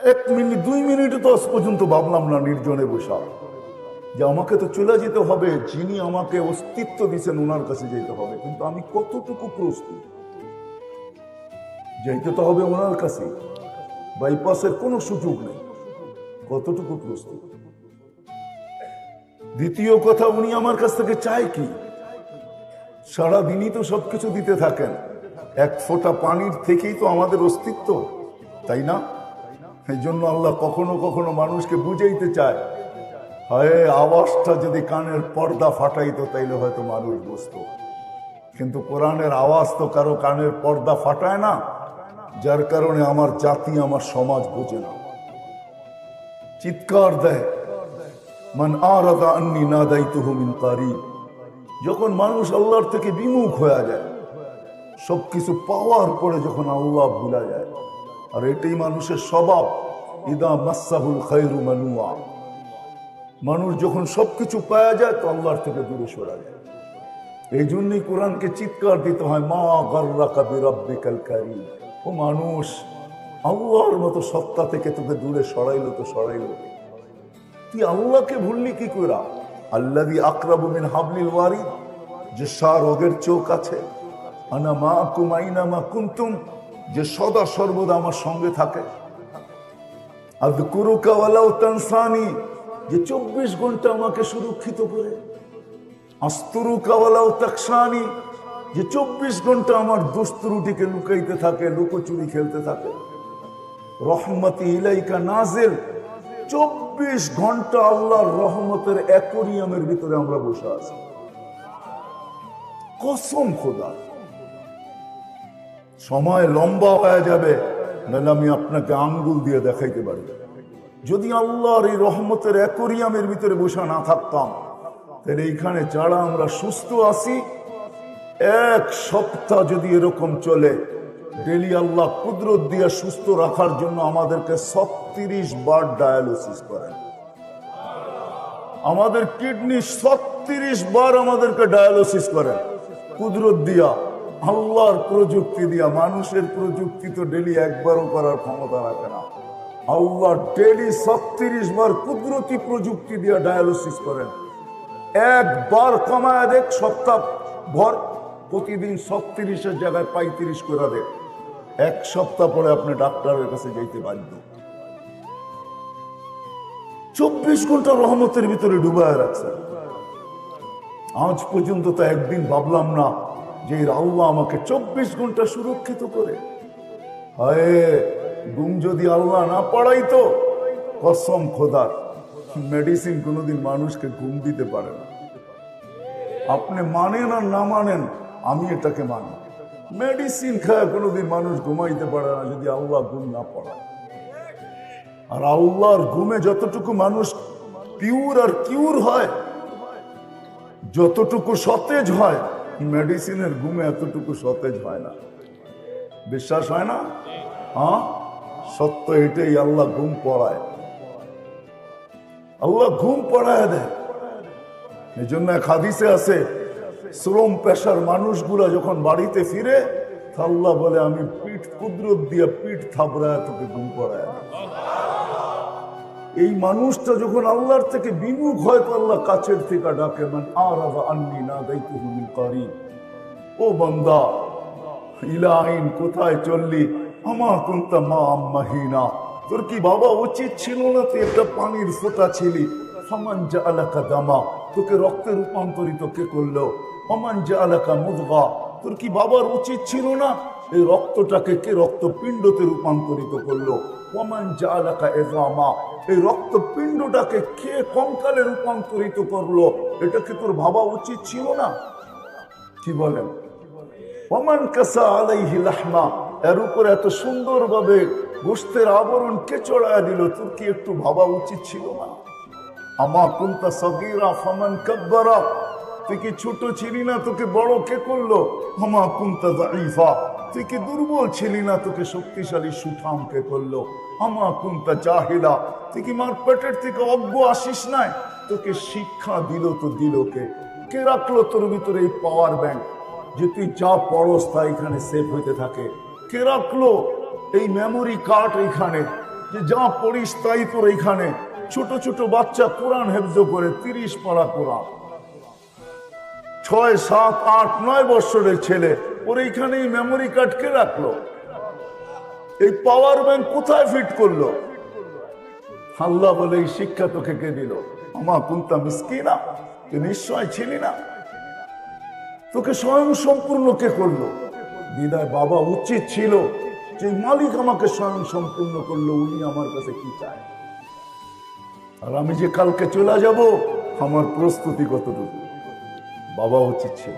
এক minute 2 minute তো আজ পর্যন্ত ভাবলাম না নির্জনে বসা, যে আমাকে তো চলে যেতে হবে, যিনি আমাকে অস্তিত্ব দিচ্ছেন ওনার কাছে যেতে হবে, কিন্তু আমি কতটুকু প্রস্তুত? যেতে তো হবে ওনার কাছে, বাইপাসের কোনো সুযোগ নেই। কতটুকু প্রস্তুত? দ্বিতীয় কথা, উনি আমার কাছ থেকে চায় কি? সারাদিনই তো সবকিছু দিতে থাকেন, এক ফোঁটা পানির থেকেই তো আমাদের অস্তিত্ব, তাই না? এই জন্য আল্লাহ কখনো কখনো মানুষকে বুঝাইতে চায়, হয় আওয়াজটা যদি কানের পর্দা ফাটাইতো তাইলে হয়তো মানুষ বুঝতো, কিন্তু কোরআনের আওয়াজ তো কারো কানের পর্দা ফাটায় না, যার কারণে আমার জাতি আমার সমাজ বোঝে না, চিৎকার দেয়, মান আরাদা আন্নি নাদাইতুহু মিন কারিব। যখন মানুষ আল্লাহর থেকে বিমুখ হয়ে যায়, সবকিছু পাওয়ার পরে যখন আল্লাহ ভুলা যায়, আর এটাই মানুষের স্বভাব, ইদা মাসাহুল খায়রু মানুয়া, মানুষ যখন সবকিছু পাওয়া যায় তো আল্লাহর থেকে দূরে সরা যায়। এই জন্যই কোরআনকে চিৎকার দিতে হয়, মা গাররাকা বিরাব্বিকাল কারীম। ও মানুষ, আল্লাহর মতো সত্তা থেকে তোকে দূরে সরাইলো তো সরাইলো, তুই আল্লাহকে ভুললি কি কইরা? আল্লাযী আকরাবু মিন হাবলিল ওয়ারিদ, যে রোগের চোখ আছে, আনা মাআকুম আইনামা কুনতুম, যে সদা সর্বদা আমার সঙ্গে থাকে, আযকুরুকা ওয়ালাউ তানসানি, যে 24 ঘন্টা আমাকে সুরক্ষিত করে, আস্তুরুকা ওয়ালাউ তাকশানি, যে 24 ঘন্টা আমার দুস্তুরুটিকে লুকাইতে থাকে, লুকোচুরি খেলতে থাকে, রহমতি ইলাইকা নাজিল, 24 ঘন্টা আল্লাহর রহমতের অ্যাকোয়ারিয়ামের ভিতরে আমরা বসে আছি। কসম খোদা, সময় লম্বা হয়ে যাবে, নাহলে আমি আপনাকে আঙ্গুল দিয়ে দেখাইতে পারি। যদি আল্লাহর এই রহমতের অ্যাকোয়ারিয়ামের ভিতরে বসে না থাকতাম, তাহলে এইখানে যারা আমরা সুস্থ আছি, 1 সপ্তাহ যদি এরকম চলে, ডেলি আল্লাহ কুদরত দিয়ে সুস্থ রাখার জন্য আমাদেরকে 36 বার ডায়ালিসিস করেন। আমাদের কিডনি 36 বার আমাদেরকে ডায়ালিসিস করেন কুদরত দিয়া, আল্লাহর প্রযুক্তি দিয়া। মানুষের প্রযুক্তি তো ডেলি একবারও করার ক্ষমতা রাখে না, আল্লাহ ডেলি 36 বার কুদরতি প্রযুক্তি দিয়া ডায়ালিসিস করেন। একবার কমায় দেখ সপ্তাহ ভর, প্রতিদিন 36-এর জায়গায় 35 করে দেখ, 1 সপ্তাহ পরে আপনি ডাক্তারের কাছে যাইতে বাধ্য। 24 ঘন্টা রহমতের ভিতরে ডুবায় রাখছে। আজ পর্যন্ত তো একদিন ভাবলাম না যে আল্লাহ আমাকে 24 ঘন্টা সুরক্ষিত করে। হায়, ঘুম যদি আল্লাহ না পড়াইতো, কসম খোদার, মেডিসিন কোনোদিন মানুষকে ঘুম দিতে পারে না। আপনি মানেন আর না মানেন, আমি এটাকে মানি, মেডিসিন খায় কোনোদিন মানুষ ঘুমাইতে পারে না যদি আল্লাহ ঘুম না পড়ায়। আর আল্লাহর ঘুমে যতটুকু মানুষ পিওর আর কিউর হয়, যতটুকু সতেজ হয়, মেডিসিনের ঘুমে এতটুকু সতেজ হয় না। বিশ্বাস হয় না? হ্যাঁ, সত্য এটাই। আল্লাহ ঘুম পড়ায়, আল্লাহ ঘুম পড়ায় দেয়। এই জন্য এক হাদিসে আছে, শ্রম পেশার মানুষগুলা যখন বাড়িতে ফিরে, আল্লাহ বলে আমি পিঠ কুদরত দিয়ে পিঠ থাবড়ায় তোকে ঘুম পড়ায়। এই মানুষটা যখন আল্লাহর থেকে বিমুখ হয় তো আল্লাহ কাছের থেকে ডাকে, মান আরাদা আন্নি নাদাইতুহু মিন কারিব। ও বান্দা, ইলাইন কোথায় চললি? আমা কুনতা মা আম্মাহিনা, তোর কি বাবা উচিত ছিল না? তুই একটা পানির ফোঁটা ছিলি। ফামান জাআলাকা দামা, তোকে রক্তে রূপান্তরিত কে করলো? ফামান জাআলাকা মুদগা, তোর কি বাবার উচিত ছিল না এই রক্তটাকে কে রক্তপিণ্ডতে রূপান্তরিত করলো? ওয়ামান জাআলাকা ইযামা, এই রক্তপিণ্ডটাকে কে কঙ্কালে রূপান্তরিত করলো? এটাকে তোর ভাবা উচিত ছিল না? কি বলেন? ওয়ামান কাসা আলাইহি লাহমা, এর উপর এত সুন্দরভাবে গোশতের আবরণ কে চড়ায় দিল? তোর কি একটু ভাবা উচিত ছিল না? আমা কুনতা সগীরা ফামান কাব্বারা, তুই কি ছোট ছিলি না? তোকে বড় কে করলো? আমা কুনতা যায়ীফা, তুই কি দুর্বল ছিলি না? তোকে শক্তিশালী সুঠাম কে করলো? আমা কুনতা জাহিলা, তুই কি মার পেটের থেকে অজ্ঞ আসিস নাই? তোকে শিক্ষা দিল তো দিল কে? কে রাখলো তোর ভিতরে এই পাওয়ার ব্যাংক, যে তুই যা পড়স তা এখানে সেভ হইতে থাকে? কে রাখলো এই মেমোরি কার্ড এখানে, যে যা পড়িস তাই তোর এইখানে। ছোট ছোট বাচ্চা কোরআন হেফজ করে, 30 পারা কোরআন, 6, 7, 8, 9 বছরের ছেলে, ওর এইখানেই মেমোরি কার্ড কে রাখলো? এই পাওয়ার ব্যাংক কোথায় ফিট করলো? আল্লাহ বলে এই শিক্ষা তোকে কে দিল? আমা কুনতা মিসকিনা, তুই নিশ্চয় ছিলি না, তোকে স্বয়ং সম্পূর্ণ কে করলো? বিদায় বাবা উচিত ছিল যে মালিক আমাকে স্বয়ং সম্পূর্ণ করলো, উনি আমার কাছে কি চায়, আর আমি যে কালকে চলে যাব আমার প্রস্তুতি কতটুকু? বাবা উচিত ছিল।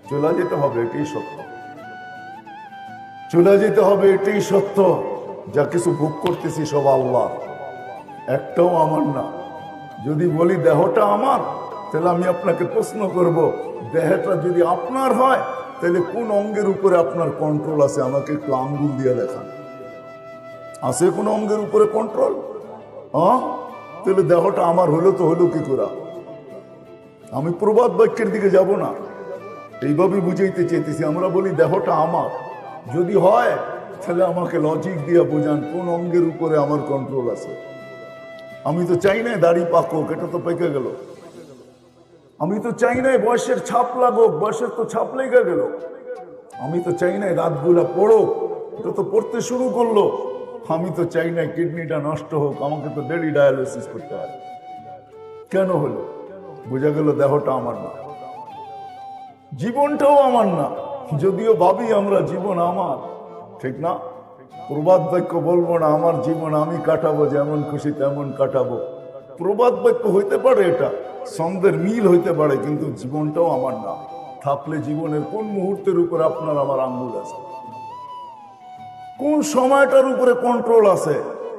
চলে যেতে হবে, এটাই সত্য। চলে যেতে হবে, এটাই সত্য। যা কিছু ভোগ করতেছি সব আল্লাহ, একটাও আমার না। যদি বলি দেহটা আমার, তাহলে আমি আপনাকে প্রশ্ন করব, দেহটা যদি আপনার হয় তাহলে কোন অঙ্গের উপরে আপনার কন্ট্রোল আছে? আমাকে একটু আঙ্গুল দিয়ে দেখান। আছে কোন অঙ্গের উপরে কন্ট্রোল? তাহলে দেহটা আমার হলো তো হলো কি করে? আমি প্রবাদ বাক্যের দিকে যাব না, এইভাবে বুঝাইতে চেয়েছি। আমরা বলি দেহটা আমার, যদি হয় তাহলে আমাকে লজিক দিয়ে বোঝান কোন অঙ্গের উপরে আমার কন্ট্রোল আছে। আমি তো চাই না দাড়ি পাকুক, এটা তো পেকে গেল। আমি তো চাই না বয়সের ছাপ লাগুক, বয়সের তো ছাপ লেগে গেল। আমি তো চাই না রাতগুলা পড়ুক, এটা তো পড়তে শুরু করলো। আমি তো চাই না কিডনিটা নষ্ট হোক, আমাকে তো ডেলি ডায়ালিসিস করতে হয়। কেন হলো? বোঝা গেল দেহটা আমার না, জীবনটাও আমার না। যদিও ভাবি আমরা জীবন আমার, ঠিক না? প্রবাদ বাক্য বলবো না আমার জীবন আমি কাটাবো, যেমন খুশি তেমন কাটাবো। প্রবাদ বাক্য হইতে পারে, এটা ছন্দের মিল হইতে পারে, কিন্তু জীবনটাও আমার না। থাকলে জীবনের কোন মুহূর্তের উপর আপনার আমার আঙ্গুল আছে? কোন সময়টার উপরে কন্ট্রোল আছে?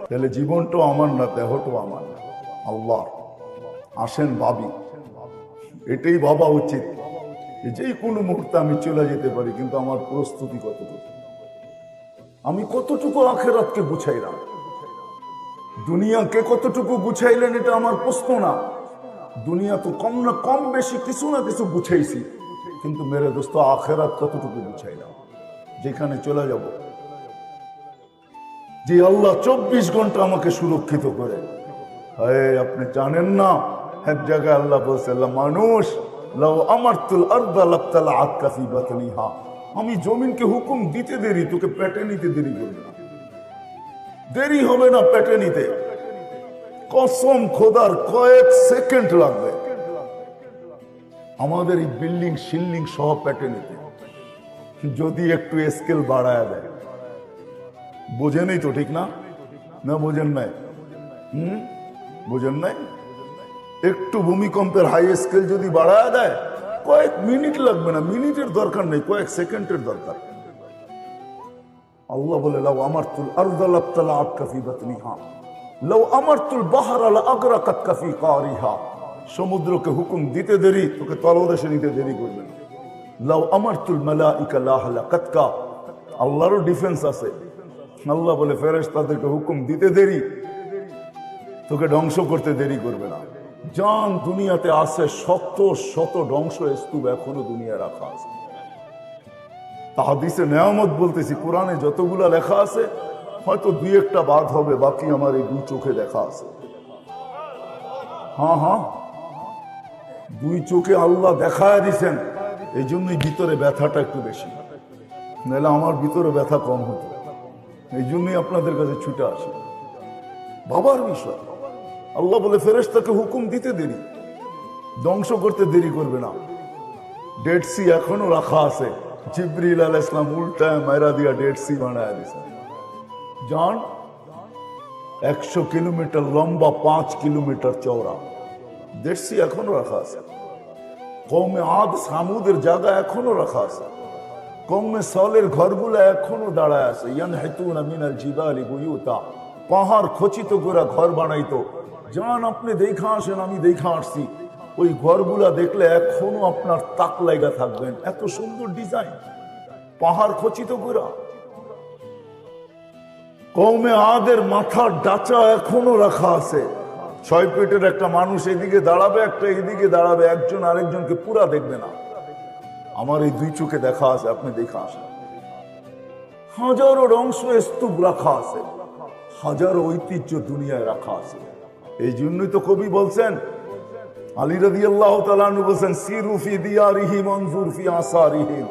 তাহলে জীবনটাও আমার না, দেহটাও আমার না, আল্লাহ। আসেন ভাবি, এটাই ভাবা উচিত যে কোনো মুহূর্তে আমি চলে যেতে পারি, কিন্তু আমার প্রস্তুতি কতটুকু? আমি কতটুকু আখিরাতকে গুছাইলাম? দুনিয়াকে কতটুকু গুছাইলেন এটা আমার প্রশ্ন না। দুনিয়া তো কম না কম বেশি কিছু না কিছু গুছাইছি, কিন্তু মেরে দোস্ত আখিরাত কতটুকু গুছাইলাম? যেখানে চলে যাব, যে আল্লাহ 24 ঘন্টা আমাকে সুরক্ষিত করে। আপনি জানেন না, এক জায়গায় আল্লাহ বলছে, মানুষ লাউ আমারতুল আরদা লাবতালাআত কাফি বাতনিহা, আমি জমিনকে হুকুম দিতে দেরি, তোকে পেটে নিতে দেরি করবে না। দেরি হবে না পেটে নিতে, কসম খোদার কয়েক সেকেন্ড লাগবে আমাদের এই বিল্ডিং শিল্ডিং সহ পেটে নিতে, যদি একটু স্কেল বাড়ায় দেয়। বোঝেনই তো, ঠিক না? না বোঝেন নাই? বোঝেন নাই? একটু ভূমিকম্পের হাই স্কেল যদি বাড়ায় দেয়, কয়েক মিনিট লাগবে না, মিনিটের দরকার নেই, কয়েক সেকেন্ডের দরকার। আল্লাহ বলে, লাউ আমারতুল আরদা লাবতালাআত কাফি বাতনিহা লাউ আমারতুল বাহরা লাআগরাকাত কাফি কারিহা, সমুদ্রকে হুকুম দিতে দেরি, তোকে তলদেশে নিতে দেরি করবে না। লাউ আমারতুল মালাইকা লাহলাকাতকা, আল্লাহরও ডিফেন্স আছে। আল্লাহ বলে ফেরেশতাদেরকে হুকুম দিতে দেরি, তোকে ধ্বংস করতে দেরি করবে না। জান দুনিয়াতে আছে শত শত ধ্বংস স্তূপ এখনো দুনিয়া রাখা আছে। হাদিসে নেয়ামত বলতেছি, কোরআনে যতগুলা লেখা আছে হয়তো 2-1টা বাদ হবে, বাকি আমার এই 2 চোখে দেখা আছে। হ্যাঁ, 2 চোখে আল্লাহ দেখায় দিছেন, এই জন্যই ভিতরে ব্যথাটা একটু বেশি, নাহলে আমার ভিতরে ব্যথা কম হতো। এই জন্যই আপনাদের কাছে ছুটে আসে। বাবার বিষয় আল্লাহ বলে ফেরেশতাকে হুকুম দিতে দেরি, ধ্বংস করতে দেরি করবে না। ডেড সি এখনো রাখা আছে, জিবরিল আলাইহিস সালাম উল্টায় মাইরা দিয়া ডেড সি বানায় দিয়েছে। জান 100 কিলোমিটার লম্বা, 5 কিলোমিটার চওড়া, ডেড সি এখনো রাখা আছে। কওমে আদ সামুদের জায়গা এখনো রাখা আছে। কওমে সালের ঘরগুলো এখনো দাঁড়ায় আছে। ইয়ানহিতুনা মিনাল জিবালি বুয়ুতা, পাহাড় খচিত করে ঘর বানাইতো। জান আপনি দেখা আসেন, আমি দেখা আসছি, ওই ঘরগুলা দেখলে এখনো আপনার তাক লাগা থাকবেন, এত সুন্দর ডিজাইন, পাহাড় খচিত করে। কওমে আদের মাথার ডাচা এখনো রাখা আছে। 6 ফিটের একটা মানুষ এদিকে দাঁড়াবে, একটা এদিকে দাঁড়াবে, একজন আরেকজনকে পুরা দেখবে না। আমার এই 2 চোখে দেখা আছে, আপনি দেখা আসেন। হাজারো ধ্বংস স্তূপ রাখা আছে, হাজারো ঐতিহ্য দুনিয়ায় রাখা আছে। এই জন্যই তো কবি বলছেন, আলী রাদিয়াল্লাহু তাআলা আনহু বলছেন, সিরু ফি দিয়ারিহিম ওয়ানজুর ফি আসারিহিম।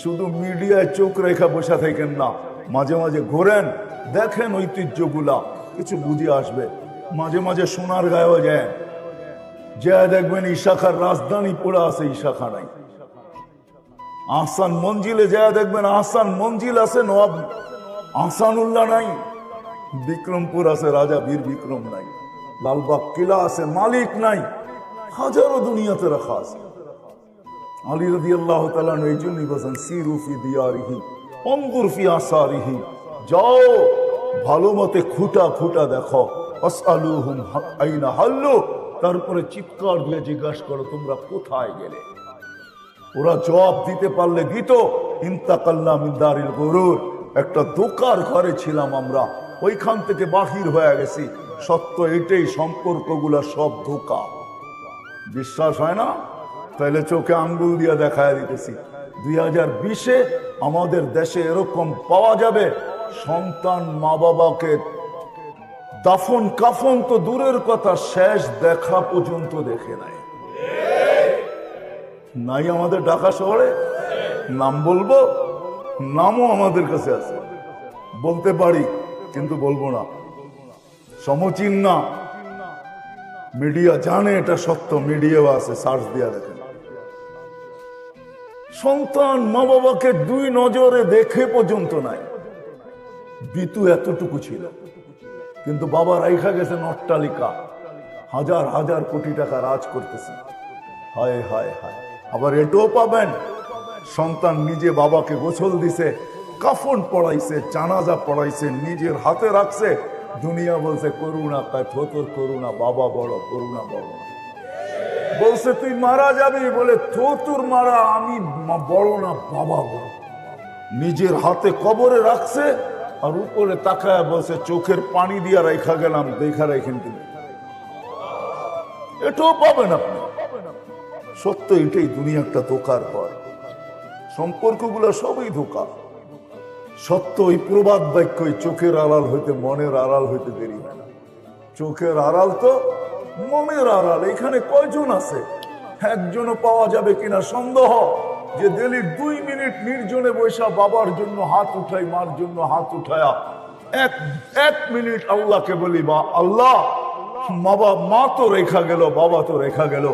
শুধু মিডিয়ায় চোখ রেখা বসে থাকেন না, মাঝে মাঝে ঘোরেন, দেখেন ঐতিহ্যগুলা, কিছু বুঝে আসবে। মাঝে মাঝে সোনার গায়েও যায়, যা দেখবেন ইশাখার রাজধানী পড়ে আছে, ইশাখা নাই। আহসান মঞ্জিলে যা দেখবেন আহসান মঞ্জিল আছে, নবাব আহসানুল্লাহ নাই। বিক্রমপুর আছে, রাজা বীর বিক্রম নাই। লালবাগ কিলা আছে, মালিক নাই। হাজারো দুনিয়াতে রাখা আছে। আলী রাদিয়াল্লাহু তাআলা এই জন্যই বলেন, সিরু ফি দিয়ারিহি ওয়ানজুর ফি আসারিহি। যাও ভালো মতে খুঁটা খুঁটা দেখো। আসআলুহুম আইনা হাল্লু, তারপরে চিৎকার দিয়ে জিজ্ঞাসা করো তোমরা কোথায় গেলে। ওরা জবাব দিতে পারলে দিত, ইন্তাকাল্লা মিন দারিল গুরুর, একটা ধোঁকার ঘরে ছিলাম আমরা, ওইখান থেকে বাহির হয়ে গেছি। সত্য এটাই, সম্পর্কগুলা সব ধোঁকা। বিশ্বাস হয় না? তাহলে চোখে আঙ্গুল দিয়ে দেখায় দিতেছি। 2020-এ আমাদের দেশে এরকম পাওয়া যাবে, সন্তান মা বাবাকে দাফন কাফন তো দূরের কথা, শেষ দেখা পর্যন্ত দেখে নাই। নাই আমাদের ঢাকা শহরে? নাম বলবো? নামও আমাদের কাছে আছে, বলতে পারি কিন্তু বলবো না, সমচিন না। মিডিয়া জানে এটা সত্য, মিডিয়াও আছে, সার্চ দিয়া দেখেন। সন্তান মা বাবাকে দুই নজরে দেখে পর্যন্ত নাই। বিতু এতটুকু ছিল, কিন্তু বাবা রাইখা গেছেন অট্টালিকা, হাজার হাজার কোটি টাকা রাজ করতেছে। হায় হায় হায়। আবার এটাও পাবেন, সন্তান নিজে বাবাকে গোসল দিছে, কাফন পড়াইছে, জানাজা পড়াইছে, নিজের হাতে রাখছে। দুনিয়া বলছে করুণা, তাই তোর করুণা, বাবা বড়, করুণা বড়। বলছে তুই মারা যাবি, বলে তোর মারা, আমি বড় না, বাবা বড়। নিজের হাতে কবরে রাখছে, আর উপরে তাকায় বলছে চোখের পানি দিয়া রেখা গেলাম, দেখা রেখেন তিনি। এটাও পাবেন আপনি। সত্য এটাই, দুনিয়া একটা ধোকার পর। সম্পর্কগুলো সবই ধোকা। সত্য ওই প্রবাদ বাক্যই, চোখের আড়াল হইতে মনের আড়াল হইতে দেরি হয় না। চোখের আড়াল তো মনের আড়াল। এখানে কয়জন আছে? একজনও পাওয়া যাবে কিনা সন্দেহ, যে দিল্লির 2 মিনিট নির্জনে বৈশা বাবার জন্য হাত উঠাই, মার জন্য হাত উঠায়া এক মিনিট আল্লাহকে বলি, বা আল্লাহ মা তো রেখা গেল, বাবা তো রেখা গেল,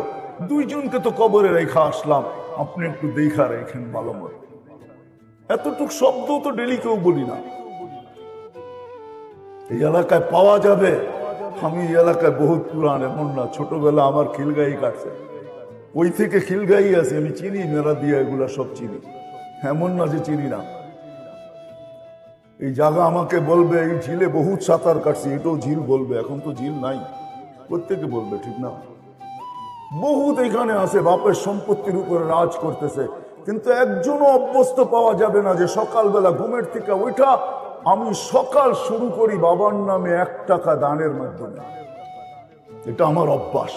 দুইজনকে তো কবরে রেখা আসলাম, আপনি একটু দেখা রেখেন ভালো মতো। এতটুক শব্দ তো ডেলি কেউ বলি না। এই এলাকায় পাওয়া যাবে। আমি এই এলাকায় বহুত পুরান, এমন না ছোটবেলা আমার খিলগাই কাটছে, ওই থেকে খিলগাই আছে, আমি চিনি, মেলা দিয়া এগুলা সব চিনি, এমন না যে চিনি না। এই জায়গা আমাকে বলবে এই ঝিলে বহুত সাঁতার কাটছি, এটাও ঝিল বলবে। এখন তো ঝিল নাই, প্রত্যেকে বলবে, ঠিক না? বহুত এখানে আছে, বাপের সম্পত্তির উপরে রাজ করতেছে, কিন্তু একজনও অভ্যস্ত পাওয়া যাবে না যে সকালবেলা ঘুমের থেকে ওইটা আমি সকাল শুরু করি বাবার নামে 1 টাকা দানের মাধ্যমে, এটা আমার অভ্যাস।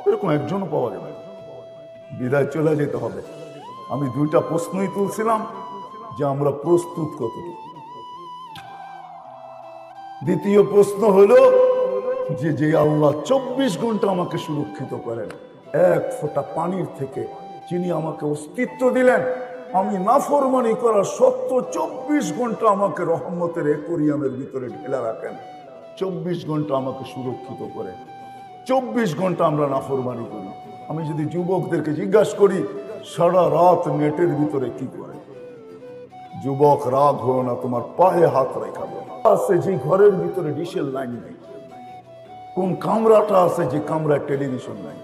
এরকম একজনও পাওয়া যাবে। বিদায় চলে যেতে হবে। আমি 2টা প্রশ্নই তুলছিলাম যে আমরা প্রস্তুত কতটুকু। দ্বিতীয় প্রশ্ন হলো যে আল্লাহ 24 ঘন্টা আমাকে সুরক্ষিত করেন, 1 ফোঁটা পানির থেকে, যিনি আমাকে অস্তিত্ব দিলেন, আমি নাফরমানি করা সত্ত্বেও 24 ঘন্টা আমাকে রহমতের অ্যাকোয়ারিয়ামের ভিতরে ঢেলে রাখেন, 24 ঘন্টা আমাকে সুরক্ষিত করেন। 24 ঘন্টা আমরা নাফরমানি করি। আমি যদি যুবকদেরকে জিজ্ঞাসা করি সারা রাত নেটের ভিতরে কি করে, যুবক রাগ হো না, তোমার পায়ে হাত রেখাবো। আছে যে ঘরের ভিতরে ডিশের লাইন নেই, কোন কামরাটা আছে যে কামরায় টেলিভিশন নাই,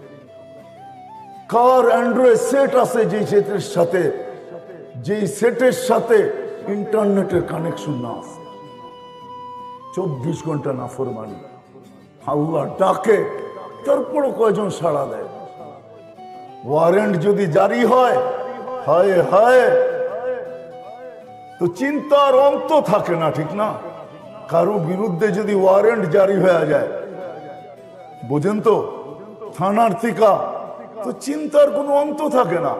কার অ্যান্ড্রয়েড সেট আছে যে সেটের সাথে ইন্টারনেটের কানেকশন না আছে। 24 ঘন্টা নাফরমানি। আল্লাহ ডাকে, তারপরও কয়জন সাড়া দেয়? ওয়ারেন্ট যদি জারি হয়, হায় হায়, তো চিন্তার অন্ত থাকে না, ঠিক না? কারো বিরুদ্ধে যদি ওয়ারেন্ট জারি হয়ে যায়, বোঝেন তো, থানার থেকে, তো চিন্তার কোনো অন্ত থাকে না।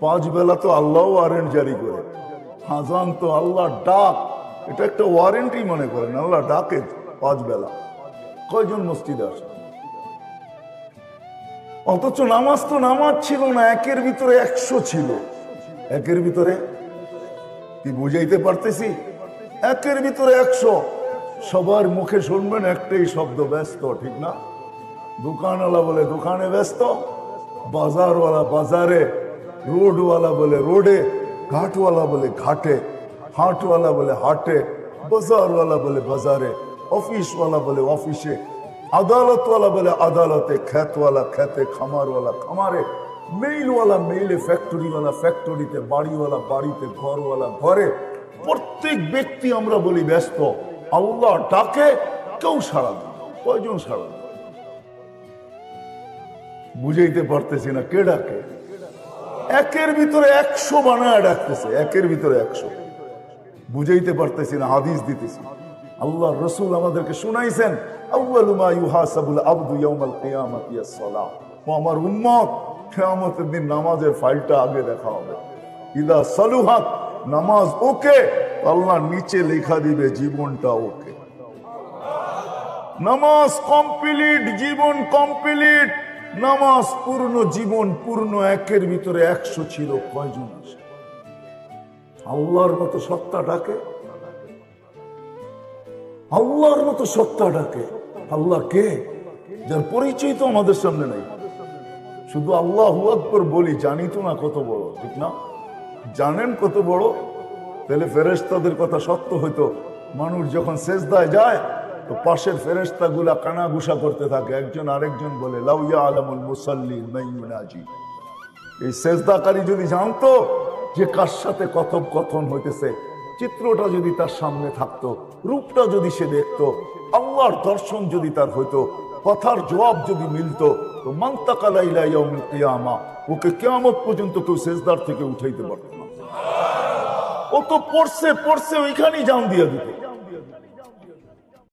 5 বেলা তো আল্লাহ ওয়ারেন্ট জারি করে, আজান তো আল্লাহ ডাক, এটা একটা ওয়ারেন্টি মনে করেন। আল্লাহ ডাকে 5 বেলা, কয়জন মসজিদে আসে? অথচ নামাজ তো নামাজ ছিল না, একের ভিতরে 100 ছিল। একের ভিতরে কি বুঝাইতে পারতেছি? একের ভিতরে 100। সবার মুখে শুনবেন একটাই শব্দ, ব্যস্ত, ঠিক না? দোকানওয়ালা বলে দোকানে ব্যস্ত, বাজারওয়ালা বাজারে, রোডওয়ালা বলে রোডে, ঘাটওয়ালা বলে ঘাটে, হাটওয়ালা বলে হাটে, বাজারওয়ালা বলে বাজারে, অফিসওয়ালা বলে অফিসে, আদালতওয়ালা বলে আদালতে, খ্যাতওয়ালা খ্যাতে, খামারওয়ালা খামারে, মেইলওয়ালা মেইলে, ফ্যাক্টরিওয়ালা ফ্যাক্টরিতে, বাড়িওয়ালা বাড়িতে, ঘরওয়ালা ঘরে। প্রত্যেক ব্যক্তি আমরা বলি ব্যস্ত। আল্লাহ ডাকে, কেউ সাড়া দেয়। কয়জন সাড়া দেয়? বুঝাইতে পারতেছি না কে ডাকে। একের ভিতরে 100 বানায় ডাকতেছে, একের ভিতরে 100। বুঝাইতে পারতেছি না, হাদিস দিতেছি। আল্লাহ রসুল আমাদেরকে শুনাইছেন, আউয়ালু মা ইউহাসাবুল আবদু ইয়াউমাল কিয়ামাতি আস-সালাহ। ও আমার উম্মত, কিয়ামতের দিন নামাজের ফাইলটা আগে দেখা হবে। ইদা সালুহাত, নামাজ ওকে, আল্লাহ নিচে লেখা দিবে জীবনটা ওকে। নামাজ কমপ্লিট, জীবন কমপ্লিট। নামাজ পূর্ণ, জীবন পূর্ণ। একের ভিতরে 100 ছিল, কয়জন আসে? আল্লাহর মতো সত্তা ডাকে, আল্লাহর মতো সত্তা ডাকে। আল্লাহ কে? যার পরিচয় তো আমাদের সামনে নাই। শুধু আল্লাহু আকবার বলি, জানি তো না কত বড়, ঠিক না? জানেন কত বড়? তাহলে ফেরেশতাদের কথা সত্য হইতো। মানুষ যখন সেজদায় যায় তো পাশের ফেরেশতা গুলা কানাঘুষা করতে থাকে, একজন আরেকজন বলে লাউ ইয়ালামুল মুসাল্লি মান ইউনাজি। এই সেজদাকারী যদি জানতো যে কার সাথে কথোপকথন হইতেছে, চিত্রটা যদি তার সামনে থাকতো, রূপটা যদি সে দেখতো, আল্লাহর দর্শন যদি তার হইতো, কথার জবাব যদি মিলতো, তো মান তাকালা ইলা ইয়াউমিল কিয়ামা, ওকে কিয়ামত পর্যন্ত কেউ সেজদার থেকে উঠাইতে পারত না। ও তো পড়ছে ওইখানেই জান দিয়ে দিত।